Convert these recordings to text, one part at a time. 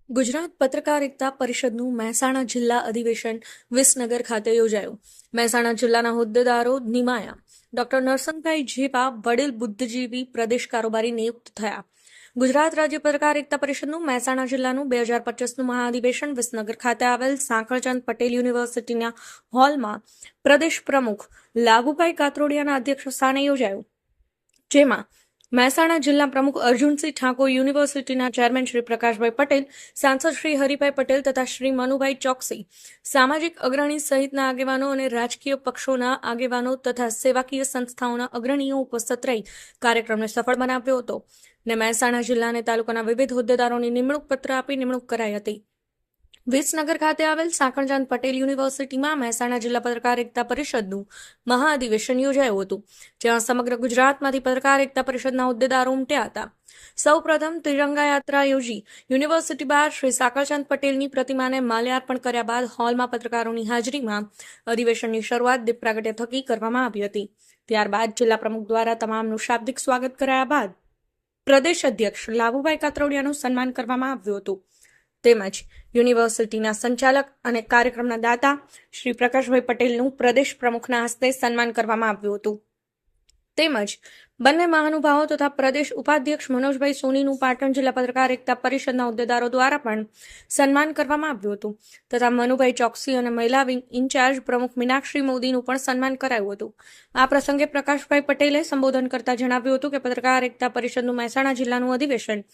ગુજરાત પત્રકાર એકતા પરિષદનું મહેસાણા જિલ્લા અધિવેશન વિસનગર ખાતે યોજાયું. મહેસાણા જિલ્લાના હોદ્દેદારો નિમાયા. ડોક્ટર નરસંગભાઈ ઝેપા વડીલ બુદ્ધિજીવી પ્રદેશ કારોબારી નિયુક્ત થયા. ગુજરાત રાજ્ય પત્રકાર એકતા પરિષદનું મહેસાણા જિલ્લાનું 2025નું મહાઅધિવેશન વિસનગર ખાતે આવેલ સાંકળચંદ પટેલ યુનિવર્સિટીના હોલમાં પ્રદેશ પ્રમુખ લાભુભાઈ કાતરોડિયાના અધ્યક્ષ સ્થાને યોજાયું, જેમાં મહેસાણા જિલ્લા પ્રમુખ અર્જુનસિંહ ઠાકોર, યુનિવર્સિટીના ચેરમેન શ્રી પ્રકાશભાઈ પટેલ, સાંસદ શ્રી હરિભાઈ પટેલ તથા શ્રી મનુભાઈ ચોકસી, સામાજિક અગ્રણી સહિતના આગેવાનો અને રાજકીય પક્ષોના આગેવાનો તથા સેવાકીય સંસ્થાઓના અગ્રણીઓ ઉપસ્થિત રહી કાર્યક્રમને સફળ બનાવ્યો હતો ને મહેસાણા જિલ્લા અને તાલુકાના વિવિધ હોદ્દેદારોની નિમણૂક પત્ર આપી નિમણૂક કરાઈ હતી. વિસનગર ખાતે આવેલ સાંકળચંદ પટેલ યુનિવર્સિટીમાં મહેસાણા જિલ્લા પત્રકાર એકતા પરિષદનું મહાઅધિવેશન યોજાયું હતું, જ્યાં સમગ્ર ગુજરાતમાંથી પત્રકાર એકતા પરિષદના હોદ્દેદારો ઉમટ્યા હતા. સૌપ્રથમ ત્રિરંગા યાત્રા યોજી યુનિવર્સિટી બહાર શ્રી સાંકળચંદ પટેલની પ્રતિમાને માલ્યાર્પણ કર્યા બાદ હોલમાં પત્રકારોની હાજરીમાં અધિવેશનની શરૂઆત દીપ પ્રાગટ્ય થકી કરવામાં આવી હતી. ત્યારબાદ જિલ્લા પ્રમુખ દ્વારા તમામનું શાબ્દિક સ્વાગત કરાયા બાદ પ્રદેશ અધ્યક્ષ લાભુભાઈ કાતરોડિયાનું સન્માન કરવામાં આવ્યું હતું. તેમજ યુનિવર્સિટીના સંચાલક અને કાર્યક્રમના દાતા શ્રી પ્રકાશભાઈ પટેલનું પ્રદેશ પ્રમુખના હસ્તે સન્માન કરવામાં આવ્યું હતું. તેમજ બંને મહાનુભાવો તથા પ્રદેશ ઉપાધ્યક્ષ મનોજભાઈ સોનીનું પાટણ જિલ્લા પત્રકાર એકતા પરિષદના હોદ્દેદારો દ્વારા પણ સન્માન કરવામાં આવ્યું હતું તથા મનુભાઈ ચોકસી અને મહિલા વિંગ ઇન્ચાર્જ પ્રમુખ મીનાક્ષી મોદીનું પણ સન્માન કરાયું હતું. આ પ્રસંગે પ્રકાશભાઈ પટેલે સંબોધન કરતા જણાવ્યું હતું કે પત્રકાર એકતા પરિષદનું મહેસાણા જિલ્લાનું અધિવેશન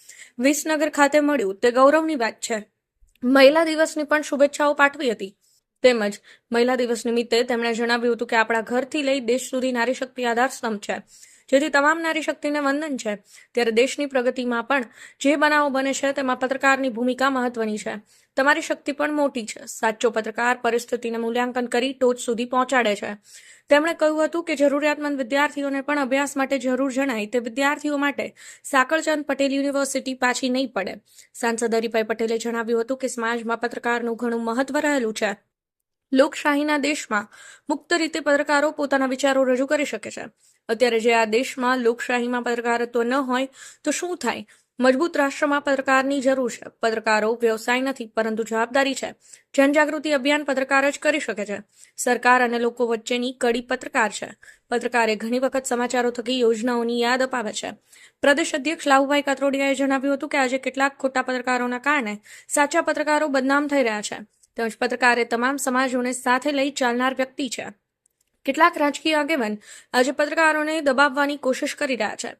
વિસનગર ખાતે મળ્યું તે ગૌરવની વાત છે. મહિલા દિવસની પણ શુભેચ્છાઓ પાઠવી હતી. તેમજ મહિલા દિવસ નિમિત્તે તેમણે જણાવ્યું હતું કે આપણા ઘરથી લઈ દેશ સુધી નારી શક્તિ આધારસ્તંભ છે, જેથી તમામ નારી શક્તિને વંદન છે. ત્યારે દેશની પ્રગતિમાં પણ જે બનાવો બને છે તેમાં પત્રકારની ભૂમિકા મહત્વની છે. તમારી શક્તિ પણ મોટી છે. સાચો પત્રકાર પરિસ્થિતિને મૂલ્યાંકન કરી ટોચ સુધી પહોંચાડે છે. તેમણે કહ્યું હતું કે જરૂરિયાતમંદ વિદ્યાર્થીઓને પણ અભ્યાસ માટે જરૂર જણાય તે વિદ્યાર્થીઓ માટે સાંકળચંદ પટેલ યુનિવર્સિટી પાછી નહીં પડે. સાંસદ હરિભાઈ પટેલે જણાવ્યું હતું કે સમાજમાં પત્રકારનું ઘણું મહત્વ રહેલું છે. લોકશાહીના દેશમાં મુક્ત રીતે પત્રકારો પોતાના વિચારો રજૂ કરી શકે છે. અત્યારે જે આ દેશમાં લોકશાહીમાં પત્રકારત્વ ન હોય તો શું થાય? મજબૂત રાષ્ટ્રમાં પત્રકારની જરૂર છે. પત્રકારો વ્યવસાય નથી, પરંતુ જવાબદારી છે. જનજાગૃતિ અભિયાન પત્રકાર જ કરી શકે છે. સરકાર અને લોકો વચ્ચેની કડી પત્રકાર છે. પત્રકારે ઘણી વખત સમાચારો થકી યોજનાઓની યાદ અપાવે છે. પ્રદેશ અધ્યક્ષ લાભુભાઈ કાતરોડિયાએ જણાવ્યું હતું કે આજે કેટલાક ખોટા પત્રકારોના કારણે સાચા પત્રકારો બદનામ થઈ રહ્યા છે. તેમજ પત્રકાર એ તમામ સમાજોને સાથે લઈ ચાલનાર વ્યક્તિ છે. કેટલાક રાજકીય આગેવાન આજે પત્રકારોને દબાવવાની કોશિશ કરી રહ્યા છે.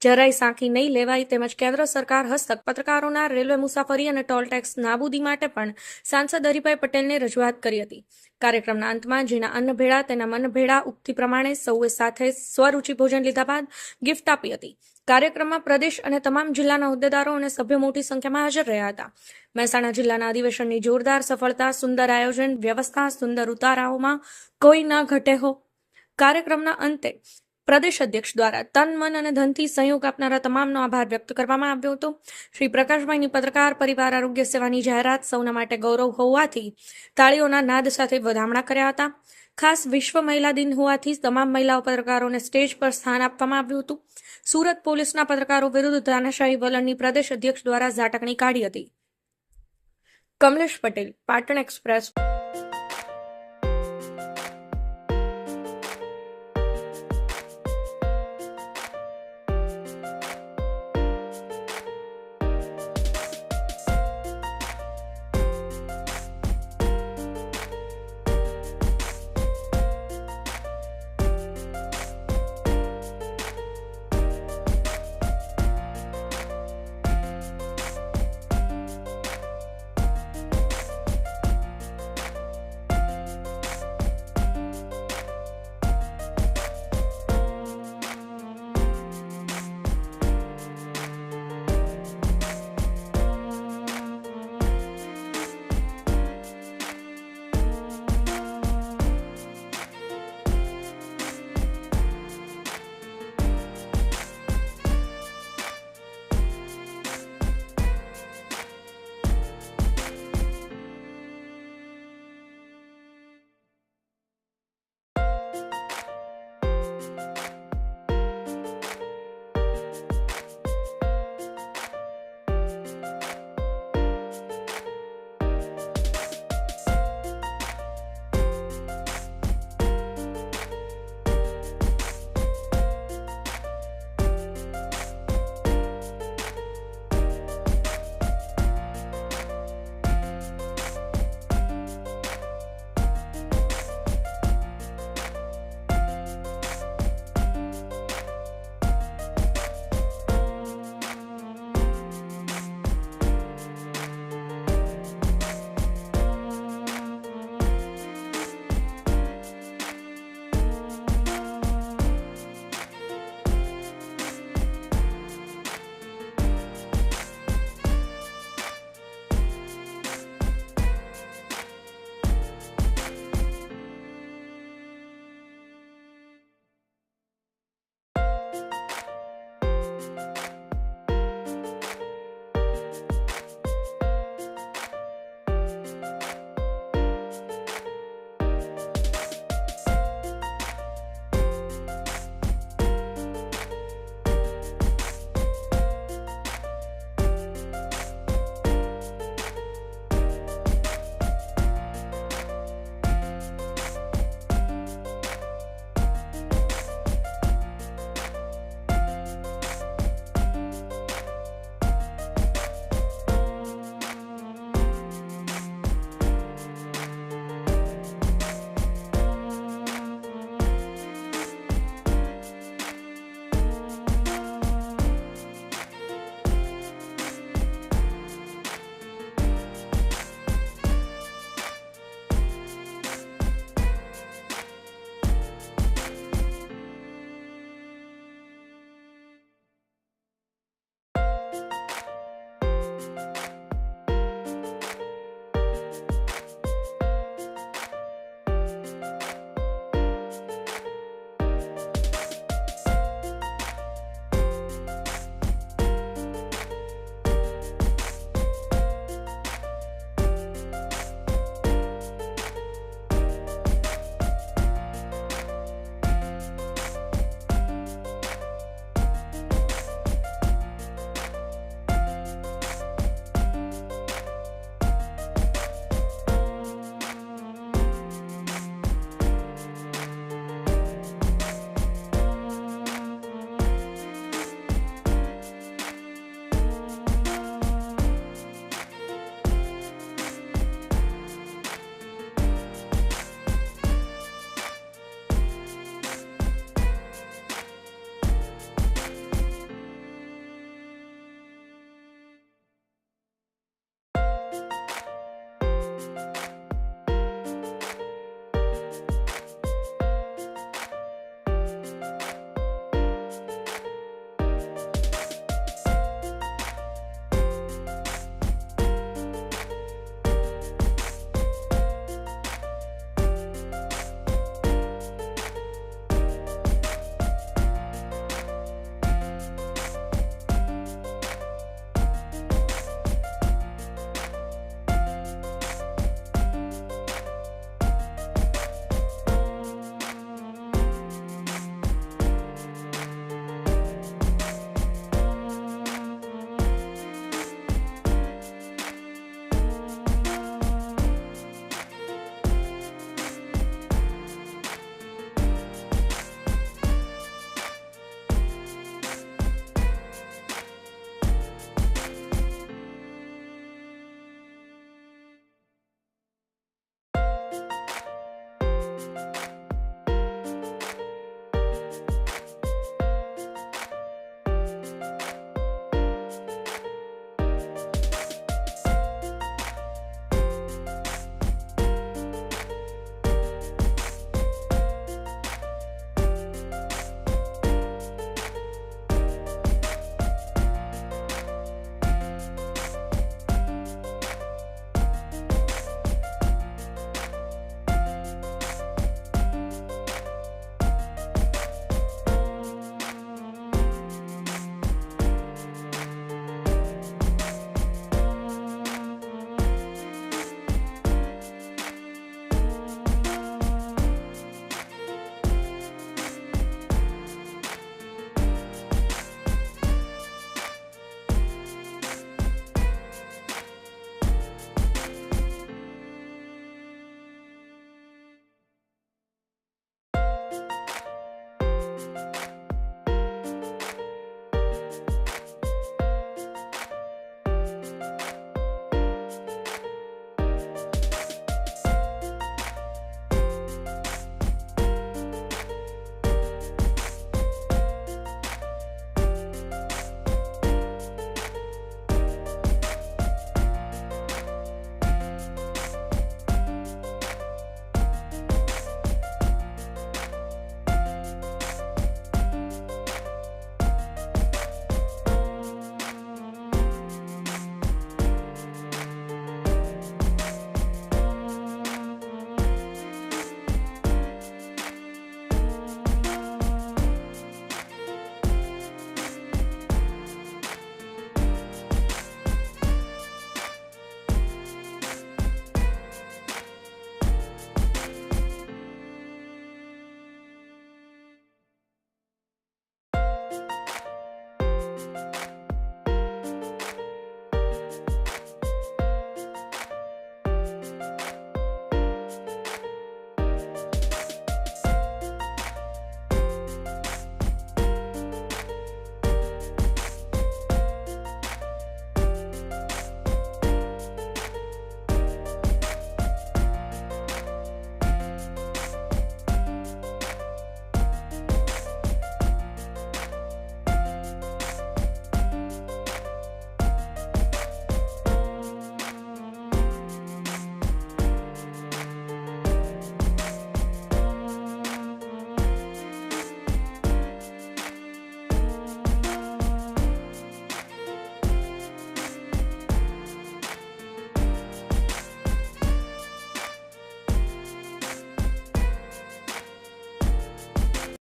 જરાય સાંખી નહીં લેવાય. તેમજ કેન્દ્ર સરકાર હસ્તક પત્રકારોના રેલવે મુસાફરી અને ટોલ ટેક્સ નાબૂદી માટે પણ સાંસદ હરિભાઈ પટેલને રજૂઆત કરી હતી. કાર્યક્રમના અંતમાં જેના અન્ન ભેળા તેના મન ભેળા ઉક્તિ પ્રમાણે સૌએ સાથે સ્વરૂચિ ભોજન લીધા બાદ ગિફ્ટ આપી હતી. કાર્યક્રમમાં પ્રદેશ અને તમામ જિલ્લાના હોદ્દેદારો અને સભ્યો મોટી સંખ્યામાં હાજર રહ્યા હતા. મહેસાણા જિલ્લાના અધિવેશનની જોરદાર સફળતા, સુંદર આયોજન, વ્યવસ્થા, સુંદર ઉતારાઓમાં કોઈ ન ઘટે હો. કાર્યક્રમના અંતે પ્રદેશ અધ્યક્ષ દ્વારા તન, મન અને ધનથી સહયોગ આપનારા તમામનો આભાર વ્યક્ત કરવામાં આવ્યો હતો. શ્રી પ્રકાશભાઈની પત્રકાર પરિવાર આરોગ્ય સેવાની જાહેરાત સૌના માટે ગૌરવ હોવાથી તાળીઓના નાદ સાથે વધામણા કર્યા હતા. ખાસ વિશ્વ મહિલા દિન હોવાથી તમામ મહિલાઓ પત્રકારોને સ્ટેજ પર સ્થાન આપવામાં આવ્યું હતું. સુરત પોલીસના પત્રકારો વિરુદ્ધ તાનાશાહી વલણની પ્રદેશ અધ્યક્ષ દ્વારા ઝાટકણી કાઢી હતી. કમલેશ પટેલ, પાટણ એક્સપ્રેસ.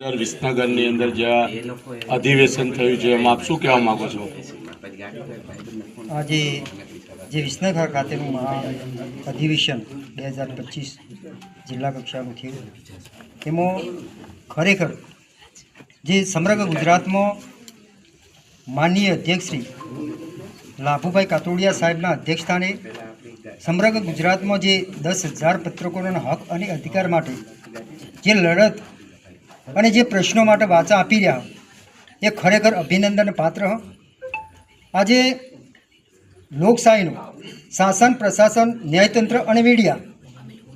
વિસનગરની અંદર જ્યાં અધિવેશન થયું છે એમાં આપ શું કહેવા માંગો છો? આજે જે વિસનગર ખાતેનું મહા અધિવેશન 2025 જિલ્લા કક્ષાનું થયું એમાં ખરેખર જે સમગ્ર ગુજરાતમાં માનનીય અધ્યક્ષશ્રી લાભુભાઈ કાતોડિયા સાહેબના અધ્યક્ષસ્થાને સમગ્ર ગુજરાતમાં જે 10,000 પત્રકારોના હક અને અધિકાર માટે જે લડત અને જે પ્રશ્નો માટે વાચા આપી રહ્યા એ ખરેખર અભિનંદન પાત્ર. આજે લોકશાહીનું શાસન, પ્રશાસન, ન્યાયતંત્ર અને મીડિયા,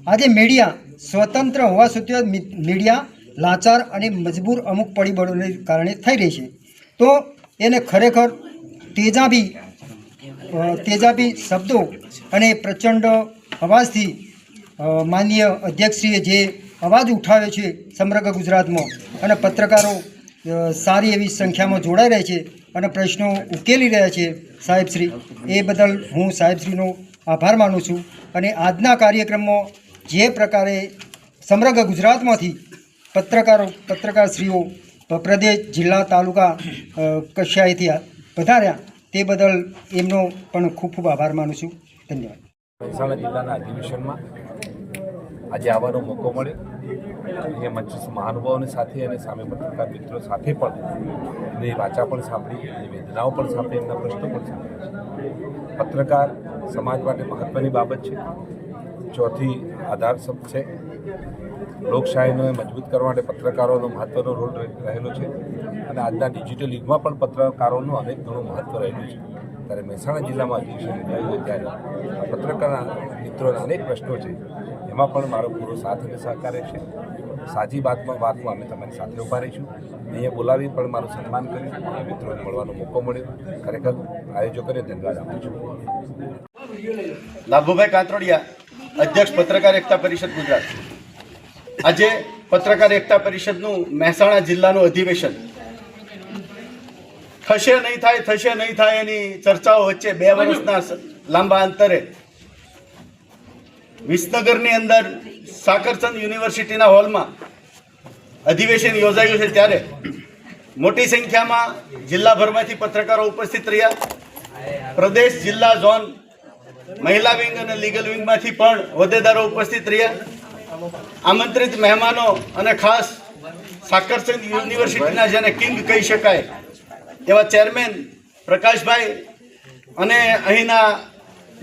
આજે મીડિયા સ્વતંત્ર હોવા છતાં મીડિયા લાચાર અને મજબૂર અમુક પરિબળોને કારણે થઈ રહી છે. તો એને ખરેખર તેજાબી શબ્દો અને પ્રચંડ અવાજથી માનનીય અધ્યક્ષશ્રીએ જે અવાજ ઉઠાવ્યો છે સમગ્ર ગુજરાતમાં અને પત્રકારો સારી એવી સંખ્યામાં જોડાઈ રહ્યા છે અને પ્રશ્નો ઉકેલી રહ્યા છે સાહેબશ્રી, એ બદલ હું સાહેબશ્રીનો આભાર માનું છું. અને આજના કાર્યક્રમમાં જે પ્રકારે સમગ્ર ગુજરાતમાંથી પત્રકારશ્રીઓ પ્રદેશ, જિલ્લા, તાલુકા કક્ષાએથી પધાર્યા તે બદલ એમનો પણ ખૂબ ખૂબ આભાર માનું છું. ધન્યવાદ. મહેસાણા જિલ્લાના અધિવેશનમાં આજે આવવાનો મોકો મળ્યો. અહીંયા મંચ મહાનુભાવોની સાથે અને સામે પત્રકાર મિત્રો સાથે પણ એની વાચા પણ સાંભળી, એની વેદનાઓ પણ સાંભળી, એમના પ્રશ્નો પણ સાંભળ્યા. પત્રકાર સમાજ માટે મહત્ત્વની બાબત છે. ચોથી આધાર શબ્દ છે. લોકશાહીને મજબૂત કરવા માટે પત્રકારોનો મહત્ત્વનો રોલ રહેલો છે અને આજના ડિજિટલ યુગમાં પણ પત્રકારોનું અનેક ઘણું મહત્ત્વ રહેલું છે. ત્યારે મહેસાણા જિલ્લામાં અધિવેશન યોજાયું ત્યારે પત્રકારના મિત્રોના અનેક પ્રશ્નો છે, એમાં પણ મારો પૂરો સાથ અને સહકાર છે. સાચી વાતમાં અમે તમારી સાથે ઉભા રહીશું. અહીંયા બોલાવી પણ મારું સન્માન કર્યું, એ મિત્રોને મળવાનો મોકો મળ્યો. ખરેખર આયોજકોને ધન્યવાદ આપું છું. લાભુભાઈ કાતોડિયા, અધ્યક્ષ પત્રકાર એકતા પરિષદ ગુજરાત. આજે પત્રકાર એકતા પરિષદનું મહેસાણા જિલ્લાનું અધિવેશન થશે નહીં થાય એની ચર્ચાઓ વચ્ચે 2 વર્ષના લાંબા અંતરે વિસનગરની અંદર સાકરચંદ યુનિવર્સિટીના હોલમાં અધિવેશન યોજાયું છે. ત્યારે મોટી સંખ્યામાં જિલ્લાભરમાંથી પત્રકારો ઉપસ્થિત રહ્યા. પ્રદેશ, જિલ્લા, ઝોન, મહિલા વિંગ અને લીગલ વિંગમાંથી પણ હોદ્દેદારો ઉપસ્થિત રહ્યા. આમંત્રિત મહેમાનો અને ખાસ સાકરચંદ યુનિવર્સિટીના જેને કિંગ કહી શકાય એવા ચેરમેન પ્રકાશભાઈ અને અહીંના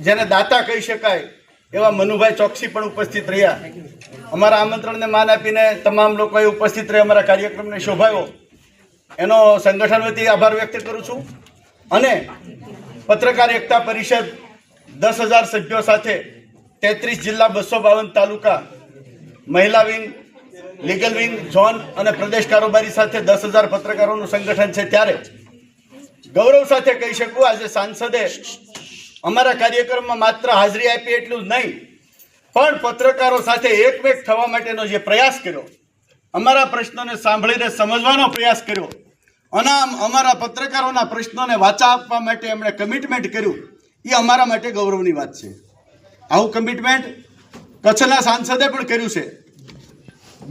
જેને દાતા કહી શકાય એવા મનુભાઈ ચોકસી પણ ઉપસ્થિત રહ્યા. અમારા આમંત્રણને માન આપીને તમામ લોકોએ ઉપસ્થિત રહી અમારા કાર્યક્રમને શોભાવ્યો એનો સંગઠન વતી આભાર વ્યક્ત કરું છું. અને પત્રકાર એકતા પરિષદ 10,000 સભ્યો સાથે 33 જિલ્લા, 252 તાલુકા, મહિલા વિંગ, લીગલ વિંગ, ઝોન અને પ્રદેશ કારોબારી સાથે 10,000 પત્રકારોનું સંગઠન છે. ત્યારે ગૌરવ સાથે કહી શકું આજે સાંસદે અમારા કાર્યક્રમમાં માત્ર હાજરી આપી એટલું જ નહીં, પણ પત્રકારો સાથે એકમેક થવા માટેનો જે પ્રયાસ કર્યો, અમારા પ્રશ્નોને સાંભળીને સમજવાનો પ્રયાસ કર્યો અને અમારા પત્રકારોના પ્રશ્નોને વાચા આપવા માટે એમણે કમિટમેન્ટ કર્યું, એ અમારા માટે ગૌરવની વાત છે. આવું કમિટમેન્ટ કચ્છના સાંસદે પણ કર્યું છે.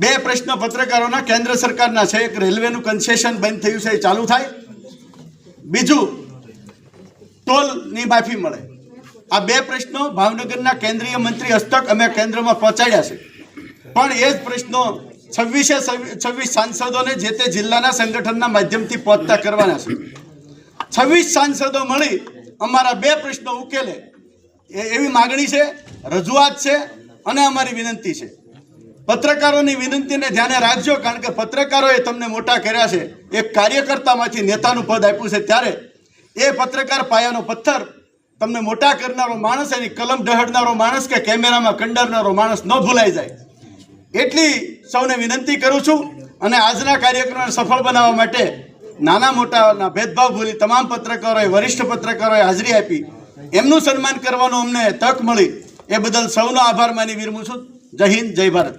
2 પ્રશ્નો પત્રકારોના કેન્દ્ર સરકારના છે. એક રેલવેનું કન્સેશન બંધ થયું છે, એ ચાલુ થાય. બીજું ટોલની માફી મળે. આ 2 પ્રશ્નો ભાવનગરના કેન્દ્રીય મંત્રી હસ્તક અમે કેન્દ્રમાં પહોંચાડ્યા છે. પણ એ જ પ્રશ્નો 26 સાંસદોને જે તે જિલ્લાના સંગઠનના માધ્યમથી પહોંચતા કરવાના છે. 26 સાંસદો મળી અમારા 2 પ્રશ્નો ઉકેલે એવી માગણી છે, રજૂઆત છે અને અમારી વિનંતી છે. પત્રકારોની વિનંતીને ધ્યાને રાખજો, કારણ કે પત્રકારોએ તમને મોટા કર્યા છે. એક કાર્યકર્તામાંથી નેતાનું પદ આપ્યું છે. ત્યારે એ પત્રકાર પાયાનો પથ્થર, તમને મોટા કરનારો માણસ, એની કલમ ઢહડનારો માણસ કે કેમેરામાં કંડારનારો માણસ ન ભૂલાઈ જાય એટલી સૌને વિનંતી કરું છું. અને આજના કાર્યક્રમને સફળ બનાવવા માટે નાના મોટાના ભેદભાવ ભૂલી તમામ પત્રકારોએ, વરિષ્ઠ પત્રકારોએ હાજરી આપી, એમનું સન્માન કરવાનું અમને તક મળી, એ બદલ સૌનો આભાર માની વિરમું છું. જય હિન્દ, જય ભારત.